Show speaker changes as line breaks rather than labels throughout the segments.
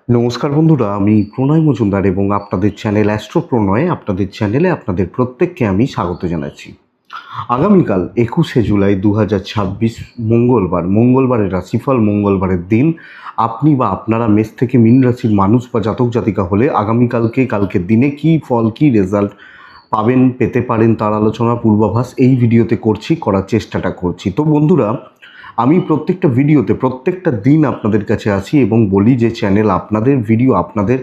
নমস্কার বন্ধুরা, আমি প্রণয় মজুমদার এবং আপনাদের চ্যানেল অ্যাস্ট্রো প্রণয়ে আপনাদের চ্যানেলে আপনাদের প্রত্যেককে আমি স্বাগত জানাচ্ছি। আগামীকাল 21শে জুলাই 2026 মঙ্গলবারের রাশিফল, মঙ্গলবারের দিন। আপনি বা আপনারা মেষ থেকে মীন রাশির মানুষ বা জাতক জাতিকা হলে কালকের দিনে কি ফল, কি রেজাল্ট পাবেন, পেতে পারেন তার আলোচনা পূর্বাভাস এই ভিডিওতে করার চেষ্টাটা করছি। তো বন্ধুরা, আমি প্রত্যেকটা ভিডিওতে প্রত্যেকটা দিন আপনাদের কাছে আসি এবং বলি যে চ্যানেল আপনাদের, ভিডিও আপনাদের,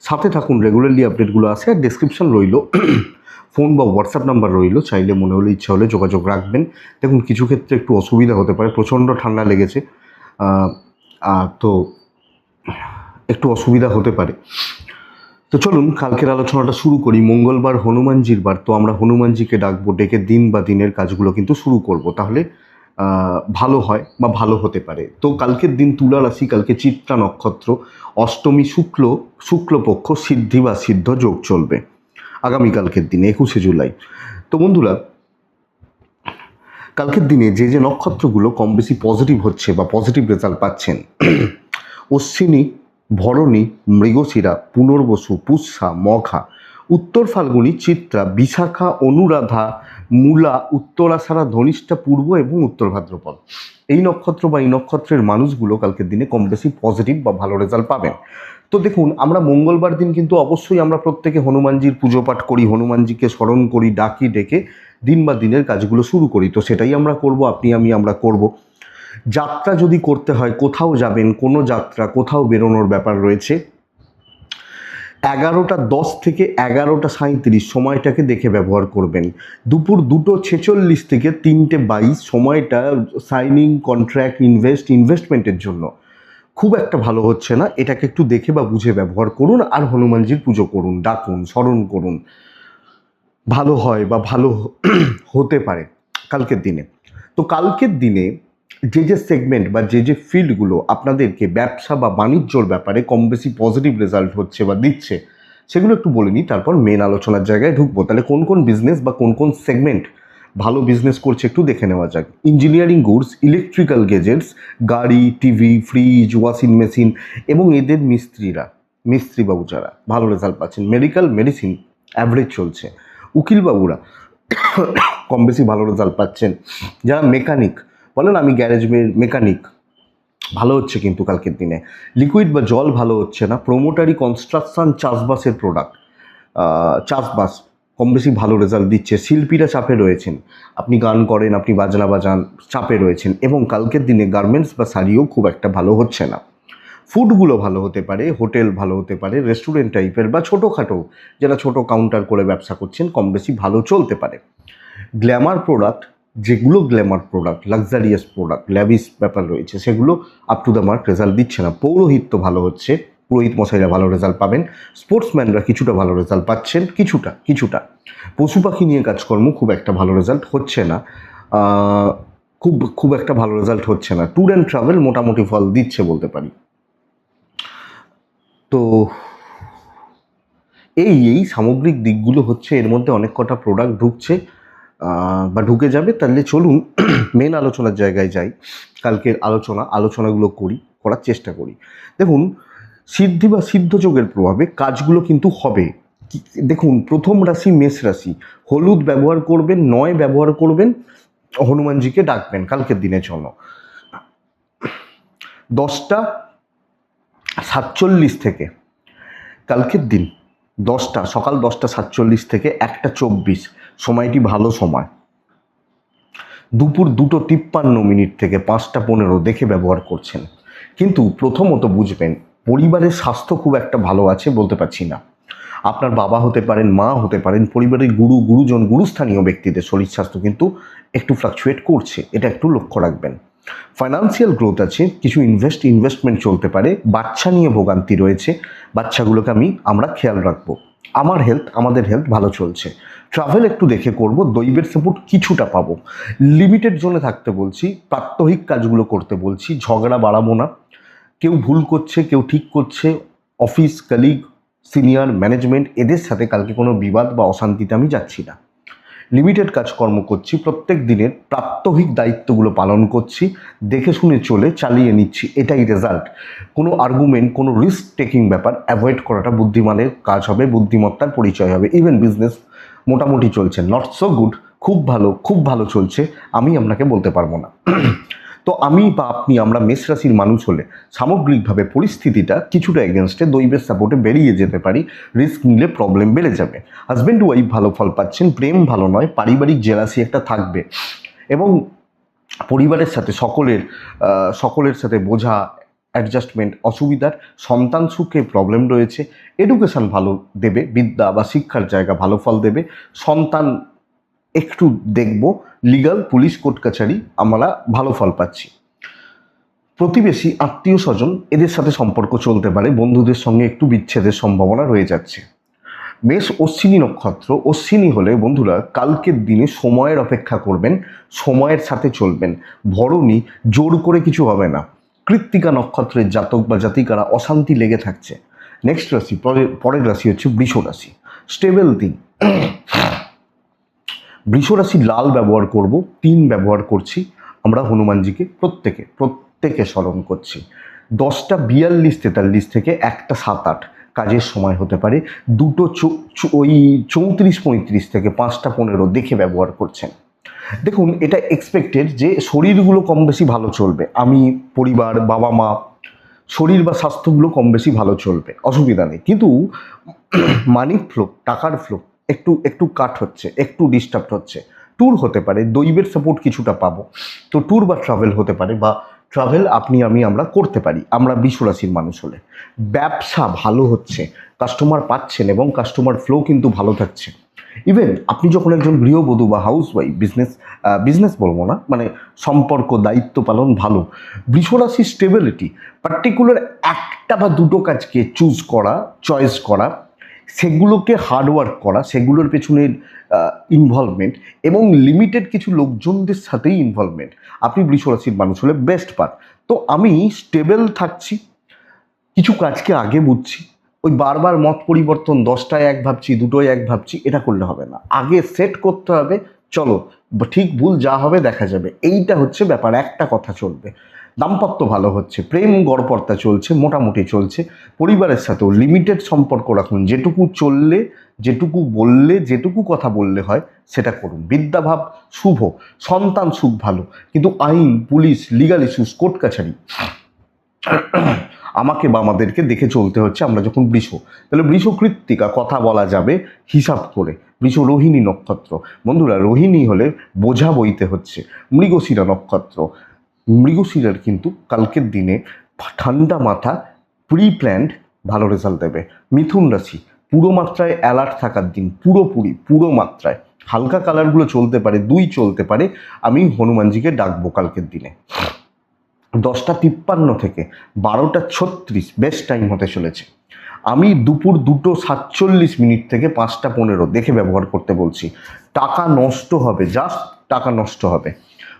সাথে থাকুন, রেগুলারলি আপডেটগুলো আসে। আর ডেসক্রিপশন রইল, ফোন বা হোয়াটসঅ্যাপ নাম্বার রইল, চাইলে মনে হলে ইচ্ছা হলে যোগাযোগ রাখবেন। দেখুন, কিছু ক্ষেত্রে একটু অসুবিধা হতে পারে, প্রচণ্ড ঠান্ডা লেগেছে, তো একটু অসুবিধা হতে পারে। তো চলুন কালকের আলোচনাটা শুরু করি। মঙ্গলবার হনুমানজির বার, তো আমরা হনুমানজিকে ডাকবো, ডেকে দিন বা দিনের কাজগুলো কিন্তু শুরু করব, তাহলে ভালো হয় বা ভালো হতে পারে। তো কালকের দিন তুলা রাশি, কালকে চিত্রা নক্ষত্র, অষ্টমী শুক্লপক্ষ, সিদ্ধি বা সিদ্ধ যোগ চলবে আগামীকালকের দিনে 21শে জুলাই। তো বন্ধুরা, কালকের দিনে যে যে নক্ষত্রগুলো কম বেশি পজিটিভ হচ্ছে বা পজিটিভ রেজাল্ট পাচ্ছেন: অশ্বিনী, ভরণী, মৃগশিরা, পুনর্বসু, পুষ্যা, মঘা, উত্তর ফাল্গুনী, চিত্রা, বিশাখা, অনুরাধা, মূলা, উত্তরাষাঢ়া, ধনিষ্ঠা, পূর্ব এবং উত্তর ভাদ্রপদ। এই নক্ষত্র বা এই নক্ষত্রের মানুষগুলো কালকের দিনে কম বেশি পজিটিভ বা ভালো রেজাল্ট পাবেন। তো দেখুন, আমরা মঙ্গলবার দিন কিন্তু অবশ্যই আমরা প্রত্যেকে হনুমানজির পুজো পাঠ করি, হনুমানজিকে স্মরণ করি, ডাকি, ডেকে দিন বা দিনের কাজগুলো শুরু করি। তো সেটাই আমরা করব, আপনি আমি আমরা করব। যাত্রা যদি করতে হয়, কোথাও যাবেন, কোনো যাত্রা, কোথাও বেরোনোর ব্যাপার রয়েছে, 11টা 10 থেকে 11টা 37 সময়টাকে দেখে ব্যবহার করবেন। দুপুর 2টো 46 থেকে 3টে 22 সময়টা সাইনিং, কন্ট্রাক্ট, ইনভেস্টমেন্টের জন্য খুব একটা ভালো হচ্ছে না। এটাকে একটু দেখে বা বুঝে ব্যবহার করুন, আর হনুমানজির পুজো করুন, ডাকুন, স্মরণ করুন, ভালো হয় বা ভালো হতে পারে কালকের দিনে। তো কালকের দিনে যে যে সেগমেন্ট বা যে যে ফিল্ডগুলো আপনাদেরকে ব্যবসা বা বাণিজ্যর ব্যাপারে কম বেশি পজিটিভ রেজাল্ট হচ্ছে বা দিচ্ছে, সেগুলো একটু বলে নিই, তারপর মেন আলোচনার জায়গায় ঢুকবো। তাহলে কোন কোন বিজনেস বা কোন কোন সেগমেন্ট ভালো বিজনেস করছে একটু দেখে নেওয়া যাক। ইঞ্জিনিয়ারিং গুডস, ইলেকট্রিক্যাল গেজেটস, গাড়ি, টিভি, ফ্রিজ, ওয়াশিং মেশিন এবং এদের মিস্ত্রিবাবু যারা ভালো রেজাল্ট পাচ্ছেন। মেডিকেল, মেডিসিন অ্যাভারেজ চলছে। উকিলবাবুরা কম বেশি ভালো রেজাল্ট পাচ্ছেন। যারা মেকানিক বলেন, আমি গ্যারেজ মেকানিক, ভালো হচ্ছে কিন্তু কালকের দিনে। লিকুইড বা জল ভালো হচ্ছে না। প্রোমোটারি, কনস্ট্রাকশন, চাষবাসের প্রোডাক্ট, চাষবাস কম বেশি ভালো রেজাল্ট দিচ্ছে। শিল্পীরা চাপে রয়েছেন, আপনি গান করেন, আপনি বাজনা বাজান, চাপে রয়েছেন। এবং কালকের দিনে গার্মেন্টস বা শাড়িও খুব একটা ভালো হচ্ছে না। ফুডগুলো ভালো হতে পারে, হোটেল ভালো হতে পারে, রেস্টুরেন্ট টাইপের বা ছোটোখাটো যারা ছোটো কাউন্টার করে ব্যবসা করছেন, কম বেশি ভালো চলতে পারে। গ্ল্যামার প্রোডাক্ট, যেগুলো Glamour product, luxurious product, lavish ব্যাপার রয়েছে, সেগুলো up to the mark result দিচ্ছে না। পৌরোহিত্য ভালো হচ্ছে, পুরোহিত মশাইরা ভালো রেজাল্ট পাবেন। স্পোর্টসম্যানরা কিছুটা ভালো রেজাল্ট পাচ্ছেন, কিছুটা। পশু পাখি নিয়ে কাজকর্ম খুব একটা ভালো রেজাল্ট হচ্ছে না, খুব একটা ভালো রেজাল্ট হচ্ছে না। ট্যুর অ্যান্ড ট্রাভেল মোটামুটি ফল দিচ্ছে বলতে পারি। তো এই সামগ্রিক দিকগুলো হচ্ছে, এর মধ্যে অনেক কটা প্রোডাক্ট ঢুকছে বা ঢুকে যাবে। তাহলে চলুন মেন আলোচনার জায়গায় যাই। কালকের আলোচনাগুলো করার চেষ্টা করি। দেখুন, সিদ্ধি বা সিদ্ধ যোগের প্রভাবে কাজগুলো কিন্তু হবে। দেখুন, প্রথম রাশি মেষ রাশি, হলুদ ব্যবহার করবেন, 9 ব্যবহার করবেন, হনুমানজিকে ডাকবেন কালকের দিনের জন্য। 10টা 47 থেকে কালকের দিন, সকাল 10টা 47 থেকে 1টা 24 সময়টি ভালো সময়। দুপুর 2টো 53 থেকে 5টা 15 দেখে ব্যবহার করছেন। কিন্তু প্রথমত বুঝবেন, পরিবারের স্বাস্থ্য খুব একটা ভালো আছে বলতে পারছি না। আপনার বাবা হতে পারেন, মা হতে পারেন, পরিবারের গুরুজন, গুরুস্থানীয় ব্যক্তিদের শরীর স্বাস্থ্য কিন্তু একটু ফ্লাকচুয়েট করছে, এটা একটু লক্ষ্য রাখবেন। ফাইন্যান্সিয়াল গ্রোথ আছে, কিছু ইনভেস্টমেন্ট চলতে পারে। বাচ্চা নিয়ে ভোগান্তি রয়েছে, বাচ্চাগুলোকে আমরা খেয়াল রাখবো। আমাদের হেলথ ভালো চলছে। ট্রাভেল একটু দেখে করব, দৈবের সাপোর্ট কিছুটা পাবো। লিমিটেড জোনে থাকতে বলছি, প্রাত্যহিক কাজগুলো করতে বলছি, ঝগড়া বাড়াবো না। কেউ ভুল করছে, কেউ ঠিক করছে, অফিস কলিগ, সিনিয়র ম্যানেজমেন্ট, এদের সাথে কালকে কোনো বিবাদ বা অশান্তিতে আমি যাচ্ছি না। লিমিটেড কাজকর্ম করছি, প্রত্যেক দিনের প্রাত্যহিক দায়িত্বগুলো পালন করছি, দেখে শুনে চলে চালিয়ে নিচ্ছি, এটাই রেজাল্ট। কোনো আর্গুমেন্ট, কোনো রিস্ক টেকিং ব্যাপার অ্যাভয়েড করাটা বুদ্ধিমানের কাজ হবে, বুদ্ধিমত্তার পরিচয় হবে। ইভেন বিজনেস মোটামুটি চলছে, নট সো গুড, খুব ভালো চলছে আমি আপনাকে বলতে পারবো না। তো আমি বা আপনি, আমরা মেষ রাশির মানুষ হলে সামগ্রিকভাবে পরিস্থিতিটা কিছুটা এগেনস্টে, দৈবের সাপোর্টে বেরিয়ে যেতে পারি। রিস্ক নিলে প্রবলেম বেড়ে যাবে। হাজব্যান্ড ওয়াইফ ভালো ফল পাচ্ছেন, প্রেম ভালো নয়, পারিবারিক জেলাসি একটা থাকবে, এবং পরিবারের সাথে সকলের সাথে বোঝা, অ্যাডজাস্টমেন্ট অসুবিধার, সন্তান সুখে প্রবলেম রয়েছে। এডুকেশন ভালো দেবে, বিদ্যা বা শিক্ষার জায়গা ভালো ফল দেবে। সন্তান একটু দেখব, লিগাল, পুলিশ, কোর্ট কাছারি আমরা ভালো ফল পাচ্ছি। প্রতিবেশী, আত্মীয় স্বজন এদের সাথে সম্পর্ক চলতে পারে, বন্ধুদের সঙ্গে একটু বিচ্ছেদের সম্ভাবনা রয়ে যাচ্ছে। মেষ অশ্বিনী নক্ষত্র, অশ্বিনী হলে বন্ধুরা কালকের দিনে সময়ের অপেক্ষা করবেন, সময়ের সাথে চলবেন। ভরণী, জোর করে কিছু হবে না। কৃত্তিকা নক্ষত্রের জাতক বা জাতিকারা অশান্তি লেগে থাকছে। নেক্সট রাশি, পরের রাশি হচ্ছে বৃষ রাশি। স্টেবল দিন। বৃষ রাশি লাল ব্যবহার করব, 3 ব্যবহার করছি আমরা হনুমানজিকে প্রত্যেকে স্মরণ করছি। 10:42-43 থেকে 1:07-8 কাজের সময় হতে পারে। 2:34-35 থেকে 5:15 দেখে ব্যবহার করছেন। দেখুন, এটা এক্সপেক্টেড যে শরীরগুলো কম বেশি ভালো চলবে, আমি, পরিবার, বাবা মা, শরীর বা স্বাস্থ্যগুলো কম বেশি ভালো চলবে, অসুবিধা নেই। কিন্তু মানি ফ্লো, টাকার ফ্লো একটু কাট হচ্ছে, একটু ডিস্টার্ব হচ্ছে। ট্যুর হতে পারে, দৈবের সাপোর্ট কিছুটা পাবো, তো ট্যুর বা ট্রাভেল হতে পারে, বা ট্রাভেল আপনি আমরা করতে পারি, আমরা বৃষ রাশির মানুষ হলে। ব্যবসা ভালো হচ্ছে, কাস্টমার পাচ্ছেন এবং কাস্টমার ফ্লো কিন্তু ভালো থাকছে। ইভেন আপনি যখন একজন গৃহবধূ বা হাউস ওয়াইফ, বিজনেস বলবো না, মানে সম্পর্ক, দায়িত্ব পালন ভালো। বৃষ রাশির স্টেবিলিটি, পার্টিকুলার একটা বা দুটো কাজকে চয়েস করা, সেগুলোকে হার্ডওয়ার্ক করা, সেগুলোর পেছনে ইনভলভমেন্ট, এবং লিমিটেড কিছু লোকজনদের সাথেই ইনভলভমেন্ট, আপনি বৃষ রাশির মানুষ হলে বেস্ট পার। তো আমি স্টেবল থাকছি, কিছু কাজকে আগে বুঝছি। ওই বারবার মত পরিবর্তন, 10টায় এক ভাবছি, 2টোয় এক ভাবছি, এটা করলে হবে না। আগে সেট করতে হবে, চলো ঠিক ভুল যা হবে দেখা যাবে, এইটা হচ্ছে ব্যাপার, একটা কথা চলবে। দাম্পত্য ভালো হচ্ছে, প্রেম গড়পড়তা চলছে, মোটামুটি চলছে। পরিবারের সাথেও লিমিটেড সম্পর্ক রাখুন, যেটুকু কথা বললে হয় সেটা করুন। বিদ্যাভাব শুভ, সন্তান সুখ ভালো, কিন্তু আইন, পুলিশ, লিগাল ইস্যুস, কোর্ট কাছারি আমাকে বা আমাদেরকে দেখে চলতে হচ্ছে। আমরা যখন বৃষ, তাহলে বৃষ কৃত্তিকা, কথা বলা যাবে হিসাব করে। বৃষ রোহিণী নক্ষত্র, বন্ধুরা রোহিণী হলে বোঝা বইতে হচ্ছে। মৃগশিরা নক্ষত্র, মৃগশিরার কিন্তু কালকের দিনে ঠান্ডা মাথা, প্রি প্ল্যান্ড ভালো রেজাল্ট দেবে। মিথুন রাশি, পুরো মাত্রায় অ্যালার্ট থাকার দিন, পুরো মাত্রায়। হালকা কালারগুলো চলতে পারে, 2 চলতে পারে, আমি হনুমানজিকে ডাকবো কালকের দিনে। 10:53 থেকে 12:36 বেস্ট টাইম হতে চলেছে। আমি দুপুর 2:47 থেকে 5:15 দেখে ব্যবহার করতে বলছি। টাকা নষ্ট হবে, জাস্ট টাকা নষ্ট হবে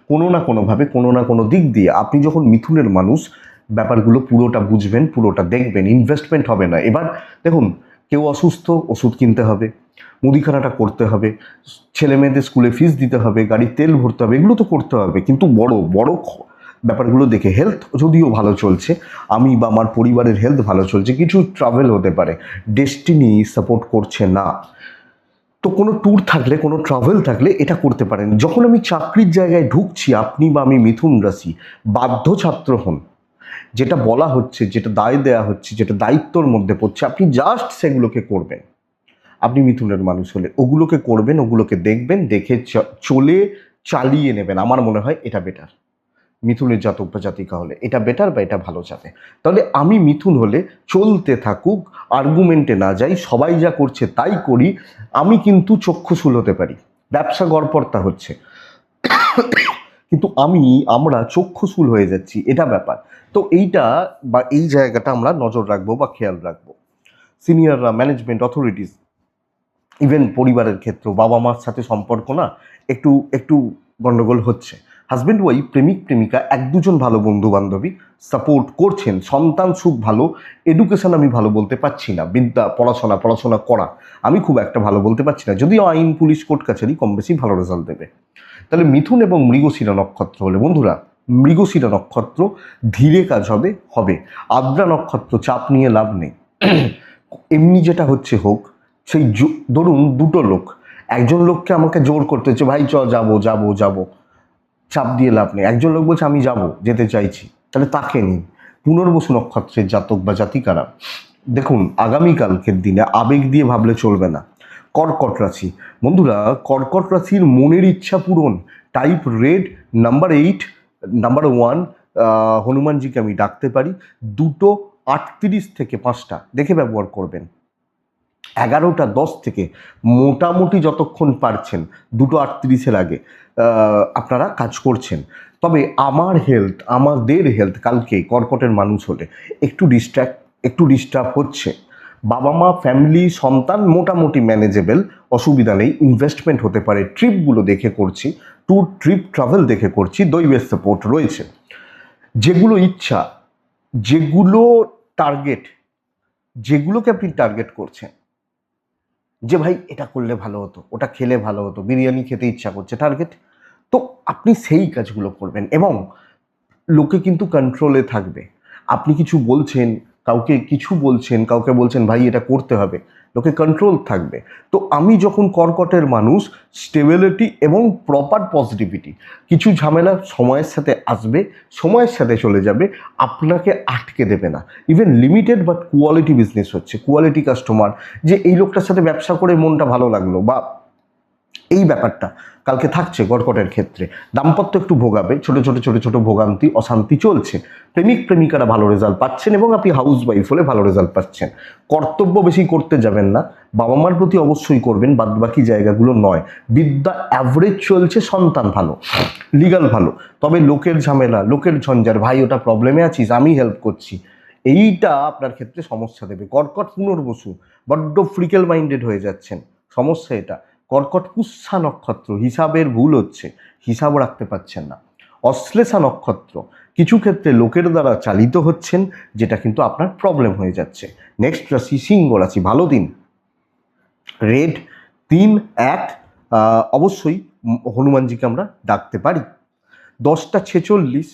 কোনো না কোনোভাবে, কোনো না কোনো দিক দিয়ে। আপনি যখন মিথুনের মানুষ, ব্যাপারগুলো পুরোটা বুঝবেন, পুরোটা দেখবেন, ইনভেস্টমেন্ট হবে না। এবার দেখুন, কেউ অসুস্থ, ওষুধ কিনতে হবে, মুদিখানাটা করতে হবে, ছেলে মেয়েদের স্কুলে ফিস দিতে হবে, গাড়ির তেল ভরতে হবে, এগুলো তো করতে হবে। কিন্তু বড় ব্যাপারগুলো দেখে, হেলথ যদিও ভালো চলছে, আমি বা আমার পরিবারের হেলথ ভালো চলছে, কিছু ট্রাভেল হতে পারে, ডেস্টিনি সাপোর্ট করছে না, তো কোনো ট্যুর থাকলে, কোনো ট্রাভেল থাকলে এটা করতে পারেন। যখন আমি চাকরির জায়গায় ঢুকছি, আপনি বা আমি মিথুন রাশি বাধ্য ছাত্র হন, যেটা বলা হচ্ছে, যেটা দায় দেওয়া হচ্ছে, যেটা দায়িত্বর মধ্যে পড়ছে, আপনি জাস্ট সেগুলোকে করবেন। আপনি মিথুনের মানুষ হলে ওগুলোকে করবেন, ওগুলোকে দেখবেন, দেখে চলে চালিয়ে নেবেন। আমার মনে হয় এটা বেটার। মিথুনের জাতক বা জাতিকা হলে এটা বেটার, বা এটা ভালো যাবে। তাহলে আমি মিথুন হলে চলতে থাকুক, আর্গুমেন্টে না যাই, সবাই যা করছে তাই করি, আমি কিন্তু চক্ষুশূল হতে পারি। ব্যবসা গড়পড়তা হচ্ছে, কিন্তু আমরা চক্ষুশূল হয়ে যাচ্ছি, এটা ব্যাপার। তো এইটা বা এই জায়গাটা আমরা নজর রাখবো বা খেয়াল রাখবো। সিনিয়ররা, ম্যানেজমেন্ট অথরিটিস, ইভেন পরিবারের ক্ষেত্রেও বাবা মার সাথে সম্পর্ক না একটু গন্ডগোল হচ্ছে। হাজব্যান্ড ওয়াইফ, প্রেমিক প্রেমিকা, 1-2 জন ভালো বন্ধু বান্ধবী, সাপোর্ট করছেন, সন্তান সুখ ভালো, এডুকেশন আমি ভালো বলতে পারছি না, বিদ্যা পড়াশোনা করা আমি খুব একটা ভালো বলতে পারছি না, যদিও আইন পুলিশ কোর্ট কাছারি কম বেশি ভালো রেজাল্ট দেবে। তাহলে মিথুন এবং মৃগশিরা নক্ষত্র হলে বন্ধুরা, মৃগশিরা নক্ষত্র ধীরে কাজ হবে হবে, আদ্রা নক্ষত্র চাপ নিয়ে লাভ নেই। এমনি যেটা হচ্ছে হোক, সেই ধরুন দুটো লোক, একজন লোককে আমাকে জোর করতে হচ্ছে, ভাই চ যাবো যাবো যাবো, চাপ দিয়ে লাভ নেই। একজন লোক বলছে আমি যাবো, যেতে চাইছি, তাহলে তাকে নিন। পুনর্বসু নক্ষত্রের জাতক বা জাতিকারা দেখুন, আগামীকালকের দিনে আবেগ দিয়ে ভাবলে চলবে না। কর্কট রাশি বন্ধুরা, কর্কট রাশির মনের ইচ্ছা পূরণ, টাইপ রেড, নাম্বার 8, নাম্বার 1, হনুমানজিকে আমি ডাকতে পারি। 2:38 থেকে 5টা দেখে ব্যবহার করবেন। 11:10 থেকে মোটামুটি যতক্ষণ পারছেন 2:38-এর আগে আপনারা কাজ করছেন। তবে আমাদের হেলথ কালকে কর্কটের মানুষ হলে একটু ডিস্টার্ব হচ্ছে। বাবা মা, ফ্যামিলি, সন্তান মোটামুটি ম্যানেজেবল, অসুবিধা নেই। ইনভেস্টমেন্ট হতে পারে, ট্রিপগুলো দেখে করছি, ট্যুর ট্রিপ ট্রাভেল দেখে করছি, দৈবের সাপোর্ট রয়েছে। যেগুলো ইচ্ছা, যেগুলো টার্গেট, যেগুলোকে আপনি টার্গেট করছেন, যে ভাই এটা করলে ভালো হতো, ওটা খেলে ভালো হতো, বিরিয়ানি খেতে ইচ্ছা করছে, টার্গেট, তো আপনি সেই কাজগুলো করবেন। এবং লোকে কিন্তু কন্ট্রোলে থাকবে। আপনি কিছু বলছেন, কাউকে বলছেন ভাই এটা করতে হবে, লোকে কন্ট্রোল থাকবে। তো আমি যখন কর্কটের মানুষ, স্টেবিলিটি এবং প্রপার পজিটিভিটি, কিছু ঝামেলা সময়ের সাথে আসবে, সময়ের সাথে চলে যাবে, আপনাকে আটকে দেবে না। Even limited but quality business হচ্ছে, কোয়ালিটি কাস্টমার, যে এই লোকটার সাথে ব্যবসা করে মনটা ভালো লাগলো, বা এই ব্যাপারটা কালকে থাকছে কর্কটের ক্ষেত্রে। দাম্পত্য একটু ভোগাবে, ছোট ভোগান্তি, অশান্তি চলছে। প্রেমিকারা ভালো রেজাল্ট পাচ্ছেন এবং আপনি হাউস ওয়াইফ হলে ভালো রেজাল্ট পাচ্ছেন। কর্তব্য বেশি করতে যাবেন না, বাবা মার প্রতি অবশ্যই করবেন, বাদ বাকি জায়গাগুলো নয়। বিদ্যা অ্যাভারেজ চলছে, সন্তান ভালো, লিগাল ভালো। তবে লোকের ঝামেলা, লোকের ঝঞ্ঝার, ভাই ওটা প্রবলেমে আছিস আমি হেল্প করছি, এইটা আপনার ক্ষেত্রে সমস্যা দেবে। কর্কট পুনর্বসু, বড্ড ফ্রিকেল মাইন্ডেড হয়ে যাচ্ছেন, সমস্যা এটা। কর্কট পুষ্যা নক্ষত্র, হিসাবের ভুল হচ্ছে, হিসাব রাখতে পারছেন না। অশ্লেষা নক্ষত্র, কিছু ক্ষেত্রে লোকের দ্বারা চালিত হচ্ছেন, যেটা কিন্তু আপনার প্রবলেম হয়ে যাচ্ছে। নেক্সট রাশি সিংহ রাশি, ভালো দিন, রেড 3-1, অবশ্যই হনুমানজিকে আমরা ডাকতে পারি। 10:46,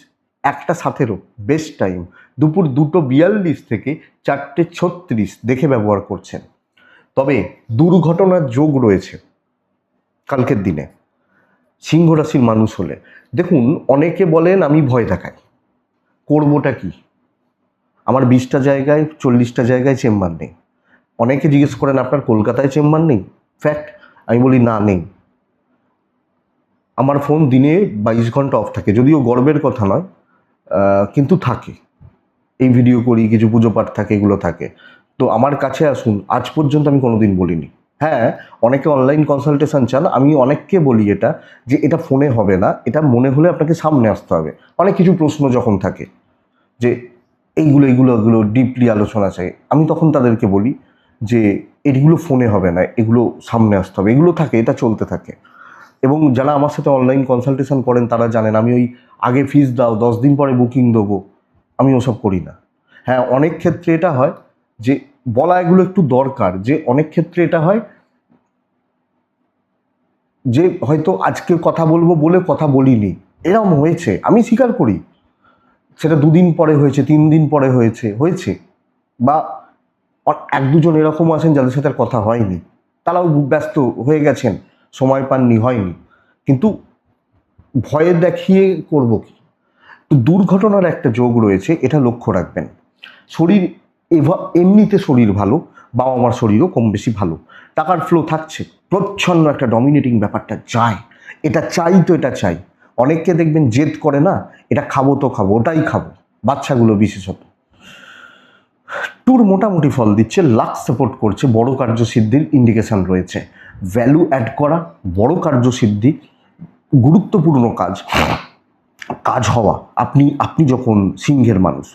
1:17 বেস্ট টাইম। দুপুর 2:42 থেকে 4:36 দেখে ব্যবহার করছেন। তবে দুর্ঘটনার যোগ রয়েছে কালকের দিনে সিংহ রাশির মানুষ হলে। দেখুন, অনেকে বলেন আমি ভয় দেখাই, করবোটা কি, আমার 20টা জায়গায় 40টা জায়গায় চেম্বার নেই। অনেকে জিজ্ঞেস করেন আপনার কলকাতায় চেম্বার নেই, ফ্যাক্ট, আমি বলি না নেই। আমার ফোন দিনে 22 ঘন্টা অফ থাকে, যদিও গর্বের কথা নয়, কিন্তু থাকে। এই ভিডিও করি, কিছু পুজো পাঠ থাকে, এগুলো থাকে। তো আমার কাছে আসুন, আজ পর্যন্ত আমি কোনোদিন বলিনি। হ্যাঁ, অনেকে অনলাইন কনসালটেশন চান, আমি অনেককে বলি এটা, যে এটা ফোনে হবে না, এটা মনে হলে আপনাকে সামনে আসতে হবে। অনেক কিছু প্রশ্ন যখন থাকে যে এইগুলো ডিপলি আলোচনা চাই, আমি তখন তাদেরকে বলি যে এগুলো ফোনে হবে না, এগুলো সামনে আসতে হবে, এগুলো থাকে, এটা চলতে থাকে। এবং যারা আমার সাথে অনলাইন কনসালটেশন করেন তারা জানেন আমি ওই আগে ফিস দাও 10 দিন পরে বুকিং দেবো, আমি ওসব করি না। হ্যাঁ, অনেক ক্ষেত্রে এটা হয় যে বলা, এগুলো একটু দরকার, যে অনেক ক্ষেত্রে এটা হয় যে হয়তো আজকে কথা বলবো বলে কথা বলিনি, এরকম হয়েছে, আমি স্বীকার করি। সেটা 2 দিন পরে হয়েছে, 3 দিন পরে হয়েছে, বা 1-2 জন এরকম আছেন যাদের সাথে আর কথা হয়নি, তারাও ব্যস্ত হয়ে গেছেন, সময় পাননি, হয়নি। কিন্তু ভয়ে দেখিয়ে করব কি? তো দুর্ঘটনার একটা যোগ রয়েছে, এটা লক্ষ্য রাখবেন। শরীর এমনিতে শরীর ভালো, বাবা মার শরীরও কম বেশি ভালো, টাকার ফ্লো থাকছে, প্রচ্ছন্ন একটা ডমিনেটিং ব্যাপারটা যায়, এটা চাই তো এটা চাই। অনেককে দেখবেন জেদ করে না, এটা খাবো তো খাবো, ওটাই খাবো, বাচ্চাগুলো বিশেষত। ট্যুর মোটামুটি ফল দিচ্ছে, লাক সাপোর্ট করছে, বড় কার্যসিদ্ধির ইন্ডিকেশন রয়েছে। ভ্যালু অ্যাড করা, বড় কার্যসিদ্ধি, গুরুত্বপূর্ণ কাজ হওয়া। আপনি যখন সিংহের মানুষ,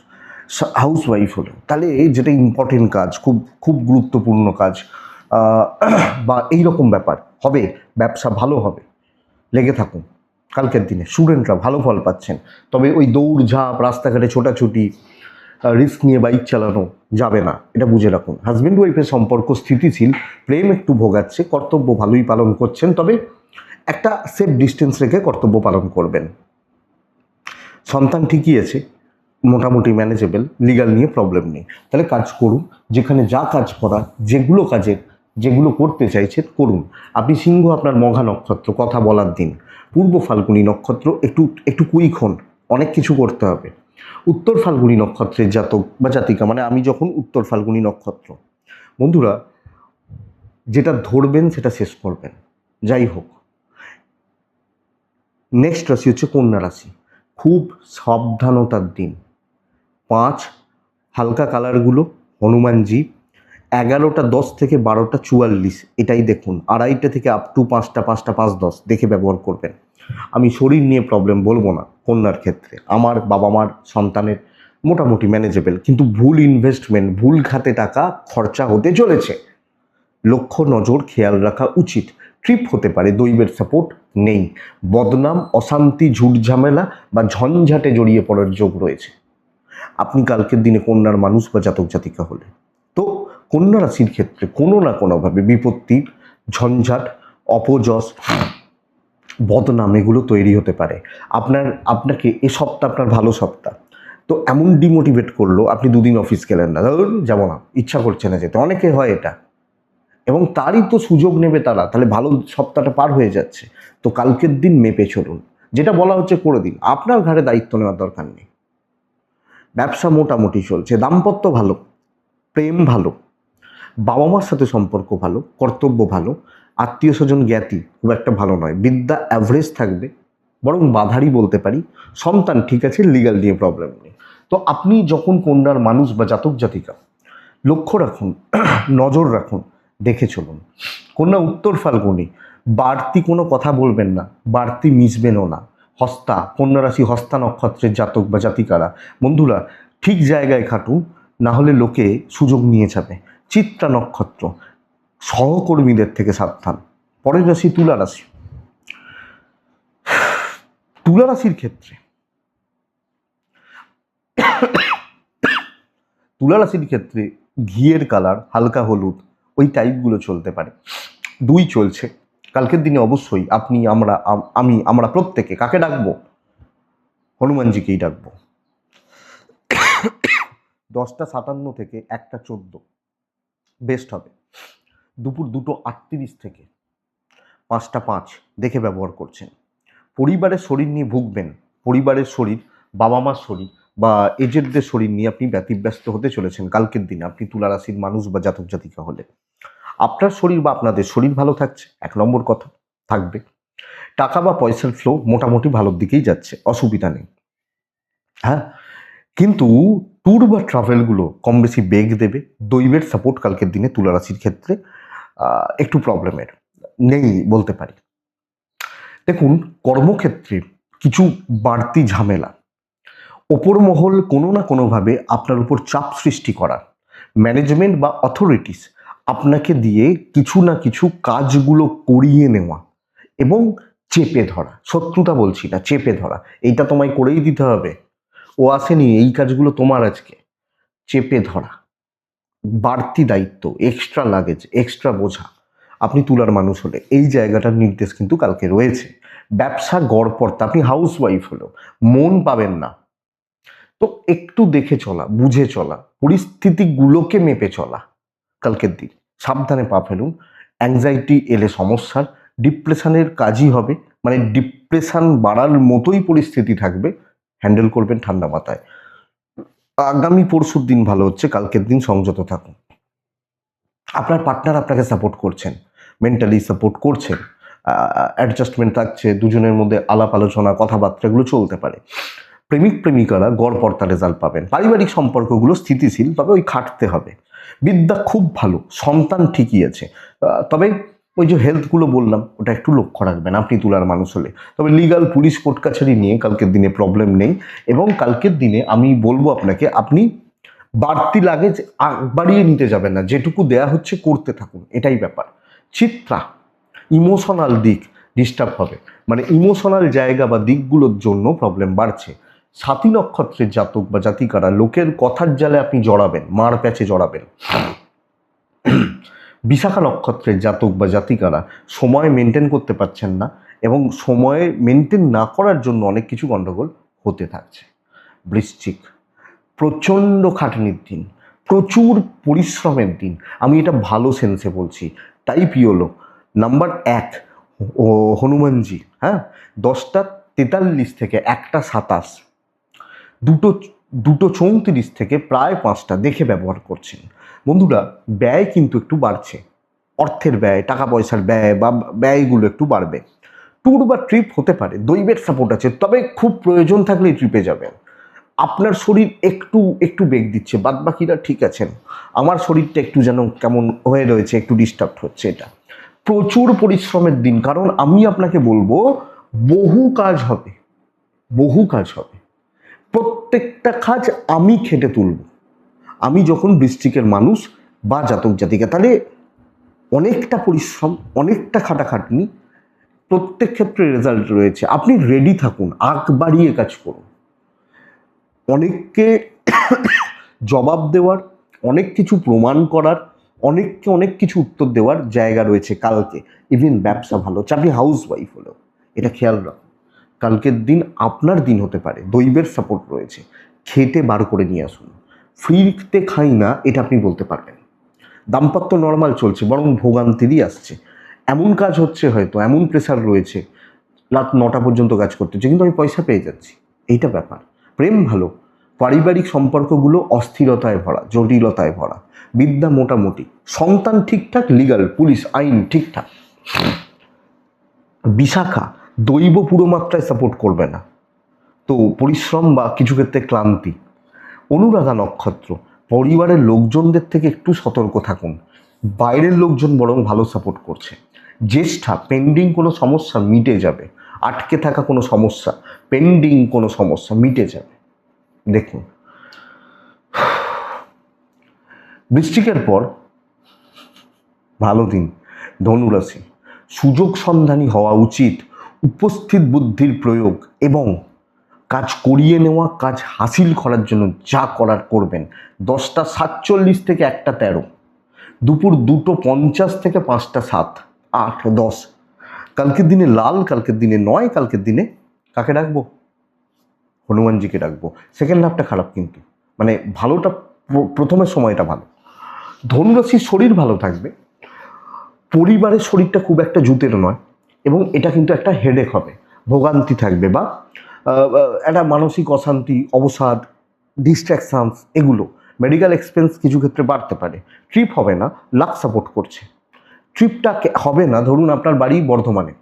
হাউস ওয়াইফ হলো, তাহলে যেটা ইম্পর্টেন্ট কাজ, খুব খুব গুরুত্বপূর্ণ কাজ, বা এই রকম ব্যাপার হবে, ব্যবসা ভালো হবে, লেগে থাকুন। কালকের দিনে স্টুডেন্টরা ভালো ফল পাচ্ছেন। তবে ওই দৌড়ঝাঁপ, রাস্তাঘাটে ছোটাছুটি, রিস্ক নিয়ে বাইক চালানো যাবে না, এটা বুঝে রাখুন। হাজব্যান্ড ওয়াইফের সম্পর্ক স্থিতিশীল, প্রেম একটু ভোগাচ্ছে, কর্তব্য ভালোই পালন করছেন, তবে একটা সেফ ডিস্টেন্স রেখে কর্তব্য পালন করবেন। সন্তান ঠিকই আছে, মোটামুটি ম্যানেজেবল, লিগাল নিয়ে প্রবলেম নেই। তাহলে কাজ করুন, যেখানে যা কাজ করার, যেগুলো করতে চাইছেন করুন। আপনি সিংহ, আপনার মঘা নক্ষত্র, কথা বলার দিন। পূর্ব ফাল্গুনী নক্ষত্র, একটু কুইক হন, অনেক কিছু করতে হবে। উত্তর ফাল্গুনী নক্ষত্রের জাতক বা জাতিকা, মানে আমি যখন উত্তর ফাল্গুনী নক্ষত্র, বন্ধুরা যেটা ধরবেন সেটা শেষ করবেন। যাই হোক, নেক্সট রাশি হচ্ছে কন্যা রাশি। খুব সাবধানতার দিন। 5 হালকা কালারগুলো, হনুমানজি। 11টা 10 থেকে 12টা 44, এটাই দেখুন। 2:30 থেকে আপ টু 5টা 5:10 দেখে ব্যবহার করবেন। আমি শরীর নিয়ে প্রবলেম বলবো না কন্যার ক্ষেত্রে, আমার বাবা মার, সন্তানের মোটামুটি ম্যানেজেবল, কিন্তু ভুল ইনভেস্টমেন্ট, ভুল খাতে টাকা খরচা হতে চলেছে। লক্ষ্য নজর খেয়াল রাখা উচিত। ট্রিপ হতে পারে, দৈবের সাপোর্ট নেই। বদনাম, অশান্তি, ঝুটঝামেলা বা ঝঞ্ঝাটে জড়িয়ে পড়ার যোগ রয়েছে আপনি কালকের দিনে কন্যার মানুষ বা জাতক জাতিকা হলে। তো কন্যা রাশির ক্ষেত্রে কোনো না কোনোভাবে বিপত্তি, ঝঞ্ঝাট, অপযশ, বদনাম এগুলো তৈরি হতে পারে। আপনাকে এ সপ্তাহ আপনার ভালো সপ্তাহ, তো এমন ডিমোটিভেট করলো, আপনি 2 দিন অফিস গেলেন না, ধরুন যাবো না, ইচ্ছা করছে না যেতে, অনেকে হয় এটা, এবং তারই তো সুযোগ নেবে তারা, তাহলে ভালো সপ্তাহটা পার হয়ে যাচ্ছে। তো কালকের দিন মেপে চলুন, যেটা বলা হচ্ছে করে দিন, আপনার ঘাড়ে দায়িত্ব নেওয়ার দরকার নেই। ব্যবসা মোটামুটি চলছে, দাম্পত্য ভালো, প্রেম ভালো, বাবা মার সাথে সম্পর্ক ভালো, কর্তব্য ভালো, আত্মীয় স্বজন জ্ঞাতি খুব একটা ভালো নয়, বিদ্যা অ্যাভারেজ থাকবে, বরং বাধারই বলতে পারি। সন্তান ঠিক আছে, লিগাল নিয়ে প্রবলেম নেই। তো আপনি যখন কন্যার মানুষ বা জাতক জাতিকা, লক্ষ্য রাখুন, নজর রাখুন, দেখে চলুন। কন্যা উত্তর ফাল্গুনী, বাড়তি কোনো কথা বলবেন না, বাড়তি মিশবেনও না। হস্তা, কন্যা রাশি হস্তা নক্ষত্রের জাতক বা জাতিকারা, বন্ধুরা ঠিক জায়গায় খাটুন, না হলে লোকে সুযোগ নিয়ে যাবে। চিত্রা নক্ষত্র, সহকর্মীদের থেকে সাবধান। পরের রাশি তুলা রাশি। তুলা রাশির ক্ষেত্রে, তুলা রাশির ক্ষেত্রে ঘিয়ের কালার, হালকা হলুদ, ওই টাইপগুলো চলতে পারে। 2 চলছে কালকের দিনে। অবশ্যই আপনি, আমরা প্রত্যেকে কাকে ডাকবো? হনুমানজিকেই ডাকবো। 10টা 57 থেকে 1টা 14 বেস্ট হবে। দুপুর 2টো 38 থেকে 5টা 5 দেখে ব্যবহার করছেন। পরিবারের শরীর নিয়ে ভুগবেন, পরিবারের শরীর, বাবা মার শরীর বা এজেডদের শরীর নিয়ে আপনি ব্যতিব্যস্ত হতে চলেছেন কালকের দিনে, আপনি তুলা রাশির মানুষ বা জাতক জাতিকা হলে। আপনার শরীর বা আপনাদের শরীর ভালো থাকছে, 1 নম্বর কথা, থাকবে। টাকা বা পয়সার ফ্লো মোটামুটি ভালোর দিকেই যাচ্ছে, অসুবিধা নেই। হ্যাঁ, কিন্তু ট্যুর বা ট্রাভেলগুলো কম বেশি বেগ দেবে। দৈবের সাপোর্ট কালকের দিনে তুলা রাশির ক্ষেত্রে একটু প্রবলেমের নেই বলতে পারি। দেখুন, কর্মক্ষেত্রে কিছু বাড়তি ঝামেলা, ওপর মহল কোনো না কোনোভাবে আপনার উপর চাপ সৃষ্টি করা, ম্যানেজমেন্ট বা অথরিটিস আপনাকে দিয়ে কিছু না কিছু কাজগুলো করিয়ে নেওয়া এবং চেপে ধরা। শত্রুতা বলছি না, চেপে ধরা, এইটা তোমায় করেই দিতে হবে, ও আসেনি, এই কাজগুলো তোমার আজকে, চেপে ধরা। বাড়তি দায়িত্ব, এক্সট্রা লাগেজ, এক্সট্রা বোঝা, আপনি তুলার মানুষ হলে এই জায়গাটার নির্দেশ কিন্তু কালকে রয়েছে। ব্যবসা গড়পড়তা, আপনি হাউস ওয়াইফ হলেও মন পাবেন না। তো একটু দেখে চলা, বুঝে চলা, পরিস্থিতিগুলোকে মেপে চলা কালকের দিন। সাবধানে পা ফেলুন। অ্যাংজাইটি এলে সমস্যার, ডিপ্রেশনের কাজই হবে, মানে ডিপ্রেশন বাড়ার মতোই পরিস্থিতি থাকবে, হ্যান্ডেল করবেন ঠান্ডা মাথায়। আগামী পরশুর দিন ভালো হচ্ছে, কালকের দিন সংযত থাকুন। আপনার পার্টনার আপনাকে সাপোর্ট করছেন, মেন্টালি সাপোর্ট করছেন, অ্যাডজাস্টমেন্ট থাকছে, দুজনের মধ্যে আলাপ আলোচনা, কথাবার্তাগুলো চলতে পারে। প্রেমিক প্রেমিকারা গড়পড়তা রেজাল্ট পাবেন। পারিবারিক সম্পর্কগুলো স্থিতিশীল, তবে ওই খাটতে হবে। বিদ্যা খুব ভালো, সন্তান ঠিকই আছে, তবে ওই যে হেলথগুলো বললাম ওটা একটু লক্ষ্য রাখবেন আপনি তুলার মানুষ হলে। তবে লিগাল, পুলিশ, কোর্ট কাছারি নিয়ে কালকের দিনে প্রবলেম নেই। এবং কালকের দিনে আমি বলবো আপনাকে, আপনি বাড়তি লাগেজ বাড়িয়ে নিতে যাবেন না, যেটুকু দেয়া হচ্ছে করতে থাকুন, এটাই ব্যাপার। চিত্রা, ইমোশনাল দিক, ডিস্টার্ব হবে, মানে ইমোশনাল জায়গা বা দিকগুলোর জন্য প্রবলেম বাড়ছে। সাথী নক্ষত্রের জাতক বা জাতিকারা লোকের কথার জালে আপনি জড়াবেন, মার প্যাচে জড়াবেন। বিশাখা নক্ষত্রের জাতক বা জাতিকারা সময় মেনটেন করতে পারছেন না, এবং সময় মেনটেন না করার জন্য অনেক কিছু গণ্ডগোল হতে থাকছে। বৃশ্চিক, প্রচণ্ড খাটনির দিন, প্রচুর পরিশ্রমের দিন, আমি এটা ভালো সেন্সে বলছি। টাইপ ইয়েলো, নাম্বার 1 ও হনুমানজি, হ্যাঁ, 10:43 থেকে 1:27, 2:34 থেকে প্রায় 5টা দেখে ব্যবহার করছেন। বন্ধুরা, ব্যয় কিন্তু একটু বাড়ছে, অর্থের ব্যয়, টাকা পয়সার ব্যয় বা ব্যয়গুলো একটু বাড়বে। ট্যুর বা ট্রিপ হতে পারে, দৈবের সাপোর্ট আছে, তবে খুব প্রয়োজন থাকলে ট্রিপে যাবেন। আপনার শরীর একটু একটু বেগ দিচ্ছে, বাদ বাকিরা ঠিক আছেন। আমার শরীরটা একটু যেন কেমন হয়ে রয়েছে, একটু ডিস্টার্ব হচ্ছে। এটা প্রচুর পরিশ্রমের দিন, কারণ আমি আপনাকে বলবো বহু কাজ হবে, বহু কাজ হবে, প্রত্যেকটা কাজ আমি খেটে তুলব। আমি যখন বৃশ্চিকের মানুষ বা জাতক জাতিকা, তাহলে অনেকটা পরিশ্রম, অনেকটা খাটাখাটনি, প্রত্যেক ক্ষেত্রে রেজাল্ট রয়েছে। আপনি রেডি থাকুন, আগ বাড়িয়ে কাজ করুন। অনেককে জবাব দেওয়ার, অনেক কিছু প্রমাণ করার, অনেককে অনেক কিছু উত্তর দেওয়ার জায়গা রয়েছে কালকে। ইভিন ব্যবসা ভালো, আপনি হাউস ওয়াইফ হলেও এটা খেয়াল রাখুন। কালকের দিন আপনার দিন হতে পারে, দৈবের সাপোর্ট রয়েছে, খেটে বার করে নিয়ে আসুন। ফ্রিতে খাই না এটা আপনি বলতে পারবেন। দাম্পত্য নর্মাল চলছে, বরং ভোগান্তিরই আসছে। এমন কাজ হচ্ছে, হয়তো এমন প্রেশার রয়েছে, রাত 9টা পর্যন্ত কাজ করতে হচ্ছে, কিন্তু আমি পয়সা পেয়ে যাচ্ছি, এইটা ব্যাপার। প্রেম ভালো, পারিবারিক সম্পর্কগুলো অস্থিরতায় ভরা, জটিলতায় ভরা। বিদ্যা মোটামুটি, সন্তান ঠিকঠাক, লিগাল, পুলিশ, আইন ঠিকঠাক। বিশাখা, দৈব পুরো মাত্রায় সাপোর্ট করবে না, তো পরিশ্রম বা কিছু ক্ষেত্রে ক্লান্তি। অনুরাধা নক্ষত্র, পরিবারের লোকজনদের থেকে একটু সতর্ক থাকুন, বাইরের লোকজন বরং ভালো সাপোর্ট করছে। জ্যেষ্ঠা, পেন্ডিং কোনো সমস্যা মিটে যাবে, আটকে থাকা কোনো সমস্যা, পেন্ডিং কোনো সমস্যা মিটে যাবে। দেখুন, বৃশ্চিকের পর ভালো দিন ধনুরাশি। সুযোগ সন্ধানী হওয়া উচিত, উপস্থিত বুদ্ধির প্রয়োগ এবং কাজ করিয়ে নেওয়া, কাজ হাসিল করার জন্য যা করার করবেন। 10:47 থেকে 1:13, দুপুর 2:50 থেকে 5:07, 8, 10। কালকের দিনে লাল, কালকের দিনে 9, কালকের দিনে কাকে রাখবো? হনুমানজিকে রাখবো। সেকেন্ড হাফটা খারাপ, কিন্তু মানে ভালোটা, প্রথমের সময়টা ভালো। ধনুরাশির শরীর ভালো থাকবে, পরিবারের শরীরটা খুব একটা জুতের নয়, এবং এটা কিন্তু একটা হেডেক হবে, ভোগান্তি থাকবে, বা একটা মানসিক অশান্তি, অবসাদ, ডিস্ট্র্যাকশনস, এগুলো। মেডিকেল এক্সপেন্স কিছু ক্ষেত্রে বাড়তে পারে। ট্রিপ হবে না, লাক সাপোর্ট করছে। ট্রিপটা হবে না, ধরুন আপনার বাড়ি বর্ধমানে,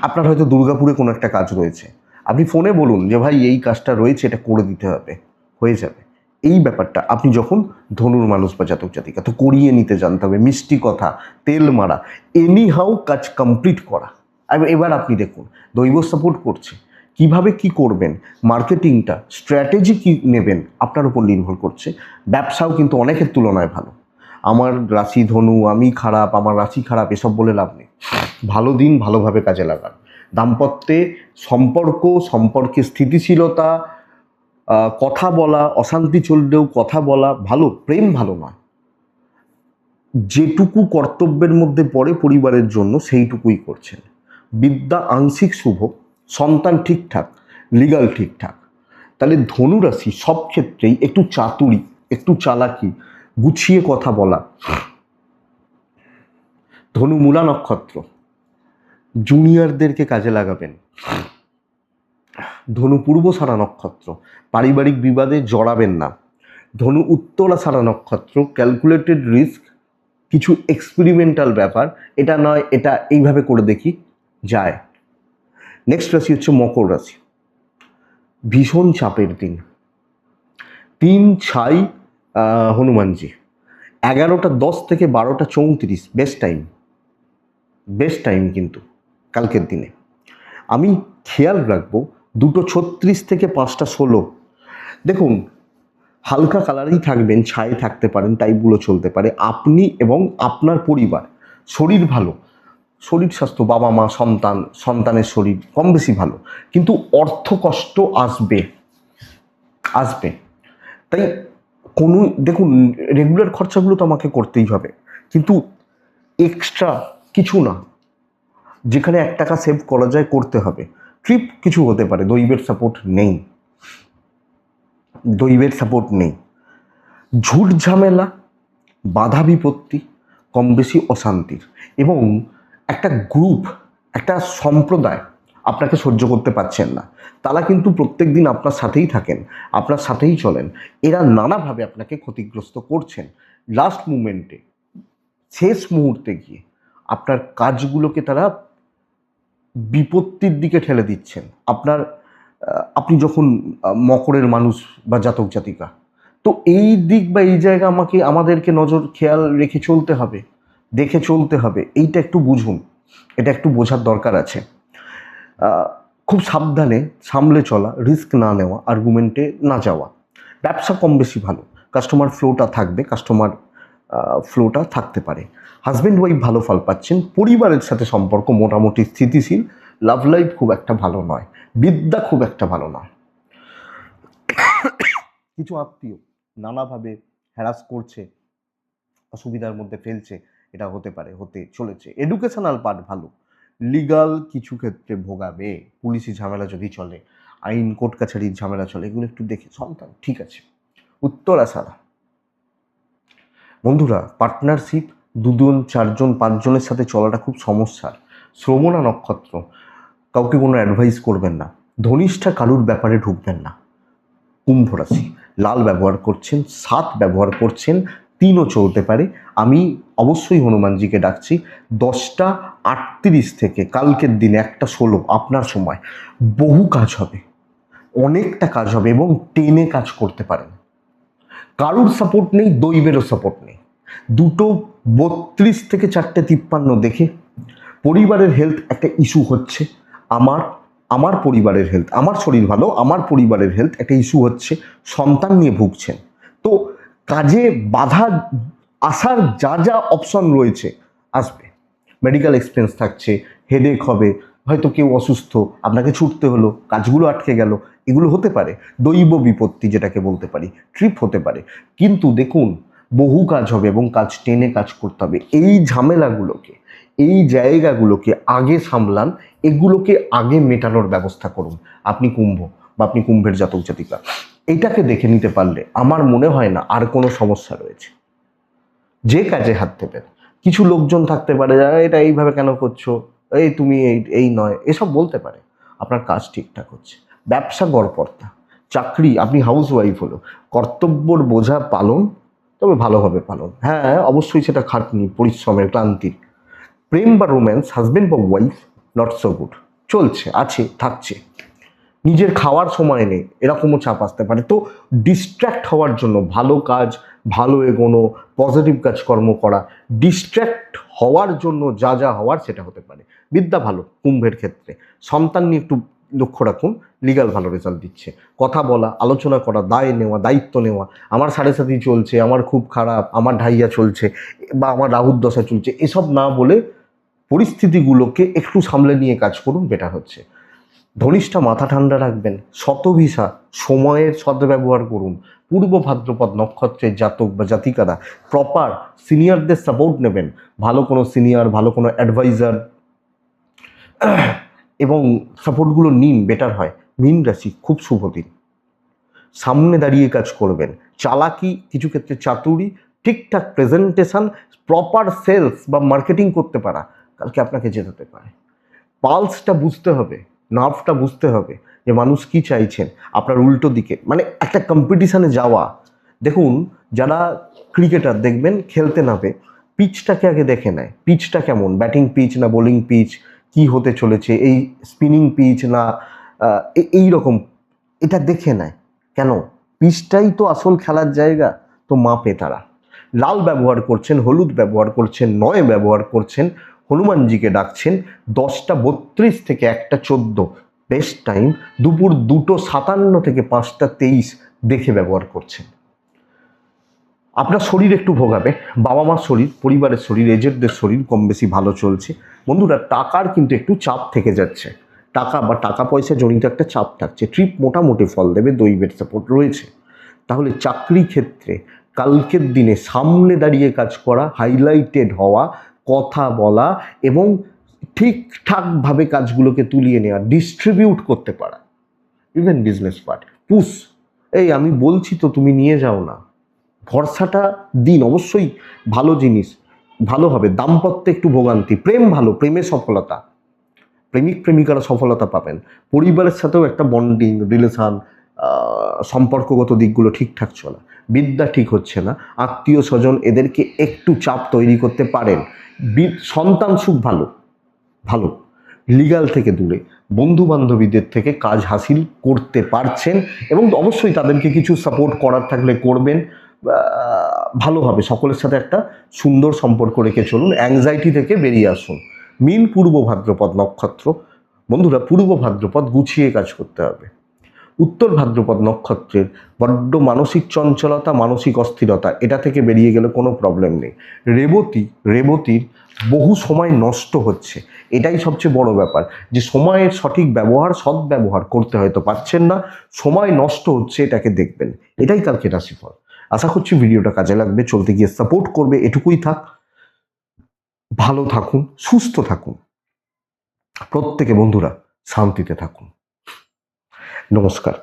আপনার হয়তো দুর্গাপুরে কোনো একটা কাজ রয়েছে, আপনি ফোনে বলুন যে ভাই এই কাজটা রয়েছে, এটা করে দিতে হবে, হয়ে যাবে। এই ব্যাপারটা আপনি যখন ধনুর মানুষ বা জাতক জাতিকা, তো করিয়ে নিতে জানতে হবে, মিষ্টি কথা, তেল মারা, এনি হাউ কাজ কমপ্লিট করা। এবার আপনি দেখুন, দৈব সাপোর্ট করছে, কিভাবে কি করবেন, মার্কেটিংটা, স্ট্র্যাটেজি কি নেবেন, আপনার উপর নির্ভর করছে। ব্যবসাও কিন্তু অনেকের তুলনায় ভালো। আমার রাশি ধনু, আমি খারাপ, আমার রাশি খারাপ, এসব বলে লাভ নেই। ভালো দিন, ভালোভাবে কাজে লাগান। দাম্পত্যে সম্পর্কে স্থিতিশীলতা, কথা বলা, অশান্তি চললেও কথা বলা ভালো, প্রেম ভালো নয়। যেটুকু কর্তব্যের মধ্যে পড়ে পরিবারের জন্য, সেইটুকুই করছেন। বিদ্যা আংশিক শুভ, সন্তান ঠিকঠাক, লিগাল ঠিকঠাক। তাহলে ধনুরাশি সব ক্ষেত্রেই একটু চাতুরি, একটু চালাকি, গুছিয়ে কথা বলা। ধনু মূলা নক্ষত্র, জুনিয়রদেরকে কাজে লাগাবেন। ধনু পূর্বসারা নক্ষত্র, পারিবারিক বিবাদে জড়াবেন না। ধনু উত্তরাষাঢ়া নক্ষত্র, ক্যালকুলেটেড রিস্ক, কিছু এক্সপেরিমেন্টাল ব্যাপার, এটা নয় এটা এইভাবে করে দেখি যায়। নেক্সট রাশি হচ্ছে মকর রাশি। ভীষণ চাপের দিন, 3 হনুমানজি, 11:10 থেকে 12:34, বেস্ট টাইম কিন্তু কালকের দিনে। আমি খেয়াল রাখবো 2:36 থেকে 5:16। দেখুন, হালকা কালারেই থাকবেন, ছায়ে থাকতে পারেন, টাইপগুলো চলতে পারে। আপনি এবং আপনার পরিবার, শরীর ভালো, শরীর স্বাস্থ্য, বাবা মা সন্তান, সন্তানের শরীর কম বেশি ভালো, কিন্তু অর্থ কষ্ট আসবে আসবে। তাই কোনো দেখুন, রেগুলার খরচাগুলো তো আমাকে করতেই হবে, কিন্তু এক্সট্রা কিছু না, যেখানে 1 টাকা সেভ করা যায় করতে হবে। ট্রিপ কিছু হতে পারে, দৈবের সাপোর্ট নেই, দৈবের সাপোর্ট নেই। ঝুট ঝামেলা, বাধা বিপত্তি, কম বেশি অশান্তির, এবং একটা গ্রুপ, একটা সম্প্রদায় আপনাকে সহ্য করতে পারছেন না, তারা কিন্তু প্রত্যেক দিন আপনার সাথেই থাকেন, আপনার সাথেই চলেন, এরা নানাভাবে আপনাকে ক্ষতিগ্রস্ত করছেন। লাস্ট মুমেন্টে, শেষ মুহূর্তে গিয়ে আপনার কাজগুলোকে তারা বিপত্তির দিকে ঠেলে দিচ্ছেন। আপনি যখন মকরের মানুষ বা জাতক জাতিকা, তো এই দিক বা এই জায়গা আমাদেরকে নজর খেয়াল রেখে চলতে হবে, দেখে চলতে হবে। এইটা একটু বুঝুন, এটা একটু বোঝার দরকার আছে। খুব সাবধানে সামলে চলা, রিস্ক না নেওয়া, আর্গুমেন্টে না যাওয়া। ব্যবসা কম বেশি ভালো, কাস্টমার ফ্লোটা থাকবে, কাস্টমার ফ্লোটা থাকতে পারে। হাজব্যান্ড ওয়াইফ ভালো ফল পাচ্ছেন, পরিবারের সাথে সম্পর্ক মোটামুটি স্থিতিশীল। লাভ লাইফ খুব একটা ভালো নয়, বিদ্যা খুব একটা ভালো নয়। কিছু আত্মীয় নানাভাবে হ্যারাস করছে, অসুবিধার মধ্যে ফেলছে, এটা হতে পারে, হতে চলেছে। এডুকেশনাল পার্ট ভালো, লিগাল কিছু ক্ষেত্রে ভোগাবে, পুলিশি ঝামেলা যদি চলে, আইন কোর্ট কাছারির ঝামেলা চলে, এগুলো একটু দেখে। সন্তান ঠিক আছে। উত্তর আষাঢ়া, বন্ধুরা, পার্টনারশিপ 2 জন 4 জন 5 জনের সাথে চলাটা খুব সমস্যার। শ্রবণা নক্ষত্র, কাউকে কোনো অ্যাডভাইস করবেন না। ধনিষ্ঠা, কারুর ব্যাপারে ঢুকবেন না। কুম্ভ রাশি, লাল ব্যবহার করছেন, 7 ব্যবহার করছেন, 3ও চলতে পারে। আমি অবশ্যই হনুমানজিকে ডাকছি। 10টা 38 থেকে কালকের দিনে 1টা 16 আপনার সময় বহু কাজ হবে, অনেকটা কাজ হবে, এবং টেনে কাজ করতে পারেন। কারুর সাপোর্ট নেই, দৈবেরও সাপোর্ট নেই। 2টো 32 থেকে 4টে 53 দেখে পরিবারের হেলথ একটা ইস্যু হচ্ছে। আমার পরিবারের হেলথ, আমার শরীর ভালো, আমার পরিবারের হেলথ একটা ইস্যু হচ্ছে, সন্তান নিয়ে ভুগছেন। তো কাজে বাধা আসার যা যা অপশন রয়েছে আসবে। মেডিকেল এক্সপেন্স থাকছে, হেডেক হবে, হয়তো কেউ অসুস্থ, আপনাকে ছুটতে হলো, কাজগুলো আটকে গেল, এগুলো হতে পারে। দৈব বিপত্তি যেটাকে বলতে পারি, ট্রিপ হতে পারে। কিন্তু দেখুন, বহু কাজ হবে এবং কাজ টেনে কাজ করতে হবে। এই ঝামেলাগুলোকে, এই জায়গাগুলোকে আগে সামলান, এগুলোকে আগে মেটানোর ব্যবস্থা করুন। আপনি কুম্ভ বা আপনি কুম্ভের জাতক জাতিকা, এটাকে দেখে নিতে পারলে আমার মনে হয় না আর কোনো সমস্যা রয়েছে। যে কাজে হাত দেবেন, কিছু লোকজন থাকতে পারে যারা এটা এইভাবে কেন করছো, এই তুমি এই নয়, এসব বলতে পারে। আপনার কাজ ঠিকঠাক হচ্ছে। ব্যবসা গড়পড়তা, চাকরি, আপনি হাউস ওয়াইফ হলো, কর্তব্যর বোঝা পালন, তবে ভালোভাবে পালন। হ্যাঁ, অবশ্যই সেটা খাটনি, পরিশ্রমের, ক্লান্তির। প্রেম বা রোম্যান্স, হাজব্যান্ড বা ওয়াইফ, নট সো গুড, চলছে, আছে, থাকছে। নিজের খাওয়ার সময় নেই, এরকমও চাপ আসতে পারে। তো ডিস্ট্র্যাক্ট হওয়ার জন্য ভালো কাজ, ভালো এগোনো, পজিটিভ কাজকর্ম করা, ডিস্ট্র্যাক্ট হওয়ার জন্য যা যা হওয়ার সেটা হতে পারে। বিদ্যা ভালো কুম্ভের ক্ষেত্রে, সন্তান নিয়ে একটু লক্ষ্য রাখুন। লিগাল ভালো রেজাল্ট দিচ্ছে, কথা বলা, আলোচনা করা, দায় নেওয়া, দায়িত্ব নেওয়া। আমার 7.5 চলছে, আমার খুব খারাপ, আমার ঢাইয়া চলছে, বা আমার রাহুর দশা চলছে, এসব না বলে পরিস্থিতিগুলোকে একটু সামলে নিয়ে কাজ করুন, বেটার হচ্ছে। ধনিষ্ঠা, মাথা ঠান্ডা রাখবেন। শতভিসা, সময়ের সদ্ব্যবহার করুন। পূর্ব ভাদ্রপদ নক্ষত্রের জাতক বা জাতিকারা প্রপার সিনিয়রদের সাপোর্ট নেবেন, ভালো কোনো সিনিয়র, ভালো কোনো অ্যাডভাইজার, এবং সাপোর্টগুলো নিন, বেটার হয়। মীন রাশি, খুব শুভ দিন, সামনে দাঁড়িয়ে কাজ করবেন। চালাকি, কিছু ক্ষেত্রে চাতুরি, ঠিকঠাক প্রেজেন্টেশন, প্রপার সেলস বা মার্কেটিং করতে পারা কালকে আপনাকে জেতাতে পারে। পালসটা বুঝতে হবে, নার্ভটা বুঝতে হবে যে মানুষ কি চাইছেন। আপনার উল্টো দিকে মানে একটা কম্পিটিশানে যাওয়া। দেখুন, যারা ক্রিকেটার দেখবেন খেলতে নামে পিচটাকে আগে দেখে নেয়, পিচটা কেমন, ব্যাটিং পিচ না বোলিং পিচ, কি হতে চলেছে, এই স্পিনিং পিচ না এই রকম, এটা দেখে নেয়। কেন? পিচটাই তো আসল খেলার জায়গা। তো মাপে তারা। লাল ব্যবহার করছেন, হলুদ ব্যবহার করছেন, 9 ব্যবহার করছেন, হনুমানজিকে ডাকছেন। 10টা 32 থেকে 1টা 14 বেস্ট টাইম। দুপুর 2টো 57 থেকে 5টা 23 দেখে ব্যবহার করছেন। আপনার শরীর একটু ভোগাবে, বাবা মার শরীর, পরিবারের শরীর, এজেন্টদের শরীর কম বেশি ভালো চলছে। বন্ধুরা, টাকার কিন্তু একটু চাপ থেকে যাচ্ছে, টাকা বা টাকা পয়সা জনিত একটা চাপ থাকছে। ট্রিপ মোটামুটি ফল দেবে, দৈবের সাপোর্ট রয়েছে। তাহলে চাকরি ক্ষেত্রে কালকের দিনে সামনে দাঁড়িয়ে কাজ করা, হাইলাইটেড হওয়া, কথা বলা এবং ঠিকঠাকভাবে কাজগুলোকে তুলিয়ে নেওয়া, ডিস্ট্রিবিউট করতে পারা, ইভেন বিজনেস পার্ট পুশ, এই আমি বলছি তো তুমি নিয়ে যাও না, ভরসাটা দিন। অবশ্যই ভালো জিনিস, ভালো হবে। দাম্পত্যে একটু ভোগান্তি, প্রেম ভালো, প্রেমে সফলতা, প্রেমিক প্রেমিকারা সফলতা পাবেন। পরিবারের সাথেও একটা বন্ডিং রিলেশান, সম্পর্কগত দিকগুলো ঠিকঠাক চলা, বিদ্যা ঠিক হচ্ছে না, আত্মীয় স্বজন এদেরকে একটু চাপ তৈরি করতে পারেন। সন্তান সুখ ভালো ভালো, লিগাল থেকে দূরে, বন্ধু বান্ধবীদের থেকে কাজ হাসিল করতে পারছেন এবং অবশ্যই তাদেরকে কিছু সাপোর্ট করার থাকলে করবেন। ভালো হবে, সকলের সাথে একটা সুন্দর সম্পর্ক রেখে চলুন, অ্যাংজাইটি থেকে বেরিয়ে আসুন। মিন পূর্ব ভাদ্রপদ নক্ষত্র। বন্ধুরা, পূর্ব ভাদ্রপদ গুছিয়ে কাজ করতে হবে। উত্তর ভাদ্রপদ নক্ষত্রের বড্ড মানসিক চঞ্চলতা, মানসিক অস্থিরতা, এটা থেকে বেরিয়ে গেলে কোনো প্রবলেম নেই। রেবতীর বহু সময় নষ্ট হচ্ছে, এটাই সবচেয়ে বড় ব্যাপার, যে সময়ের সঠিক ব্যবহার, সদ্ব্যবহার করতে হয়তো পারছেন না, সময় নষ্ট হচ্ছে, এটাকে দেখবেন। এটাই কালকে রাশিফল। আশা করছি ভিডিওটা কাজে লাগবে, চলতে গিয়ে সাপোর্ট করবে, এটুকুই থাক। ভালো থাকুন, সুস্থ থাকুন, প্রত্যেকে বন্ধুরা শান্তিতে থাকুন। নমস্কার।